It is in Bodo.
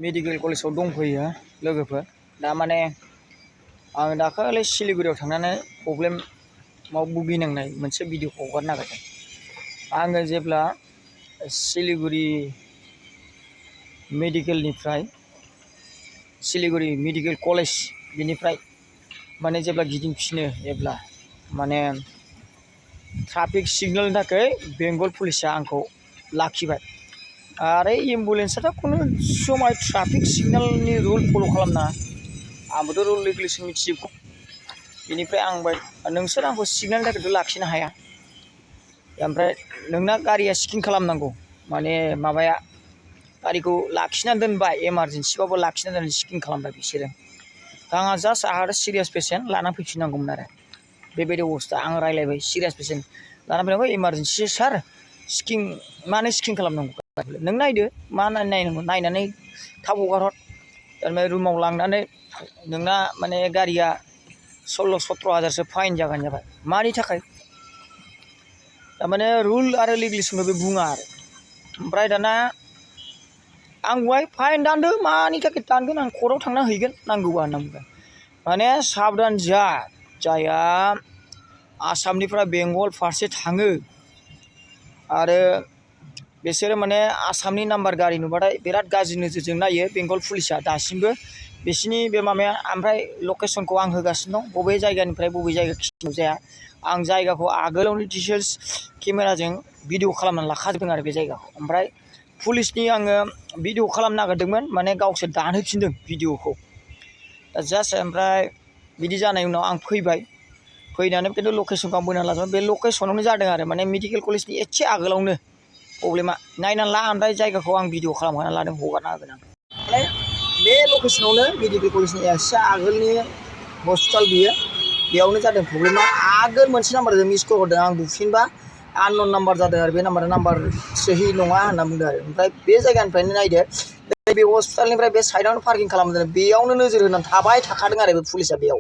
मेडिकेल कलेजाव दंफैयो लोगोफोर दा माने आं दाखालि सिलिगुरियाव थांनानै प्रब्लेमाव भुगिनांनाय मोनसे भिडिअ हगारनो नागिरदों। आङो जेब्ला सिलिगुरि मेडिकेलनिफ्राय सिलिगुरि मेडिकेल कलेज बिनिफ्राय माने जेब्ला गिदिंफिनो एब्ला माने ट्राफिक सिगनेलनि थाखाय बेंगल पुलिसा आंखौ लाखिबाय आरो एम्बुलेन्सआथ' खुनु समाय ट्राफिक सिगनेलनि रुल फल' खालामना आंबोथ' रुल रेगुलेसन मिथिजोबगौ। बेनिफ्राय आं नोंसोर आंखौ सिगनेलनि थाखायथ' लाखिनो हाया, ओमफ्राय नोंना गारिया स्किन खालामनांगौ माने माबाया गारिखौ लाखिना दोनबाय इमारजेन्सिबाबो लाखिना दोननानै स्किन खालामबाय बिसोरो। दा आंहा जास्ट आंहा सिरियास पेसेन्ट लाना फैफिननांगौमोन आरो बेबायदि अबस्था। आं रायलायबाय सिरियास पेसेन्ट लाना फैनांगौ इमारजेन्सि सार स्किन मानो स्किन खालामनांगौ नों नायदो मा नायनांगौ नायनानै थाब हगारहर। थारमाने रुमाव लांनानै नोंना माने गारिया 16-17 हाजारसो फाइन जागोन जाबाय मानि थाखाय थारमाने रुल आरो रेगुलेसनखौ बे बुङा आरो। ओमफ्राय दाना आं बेवहाय फाइन दानदो मानि थाखाय दानगोन आं कर्टआव थांना हैगोन नांगौबा होनना बुंबाय। माने साबधान जा जायहा आसामनिफ्राय बेंगल फारसे थाङो आरो बिसोरो माने आसामनि नाम्बार गारि नुबाथाय बिराद गाज्रि नोजोरजों नायो बेंगल पुलिसा दासिमबो बिसिनि बे माबाया। ओमफ्राय लकेसनखौ आं होगासिनो दं बबे जायगानिफ्राय बबे जायगायाव जाया आं जायगाखौ आगोलावनो डिटेल्स केमेराजों भिडिअ खालामनानै लाखाजोबदों आरो बे जायगाखौ। ओमफ्राय पुलिसनि आङो भिडिअ खालामनो नागिरदोंमोन माने गावसोर दानहोफिनदों भिडिअखौ दा जास्ट। ओमफ्राय बिदि जानाय उनाव आं फैनानै खिन्थु लकेसनखौ आं बोना लाजोबबाय। बे लकेसनावनो जादों आरो माने मेडिकेल कलेजनि एसे आगोलावनो प्रब्लेमा नायनानै ला। ओमफ्राय जायगाखौ आं भिडिअ खालामनानै लादों हगारना होगोन आं। ओमफ्राय बे लकेसनावनो मेडिकेल कलेजनि एसे आगोलनि हस्पिटाल बेयावनो जादों प्रब्लेमा। आगोल मोनसे नाम्बारजों मिस कल हरदों आं बुफिनबा आननन नाम्बार जादों आरो बे नाम्बार सोहि नङा होनना बुंदों आरो। ओमफ्राय बे जायगानिफ्रायनो नायदो बे हस्पिटालनिफ्राय बे साइडआवनो पार्किं खालामदों बेयावनो नोजोर होनानै थाबाय थाखादों आरो बे पुलिसा बेयाव।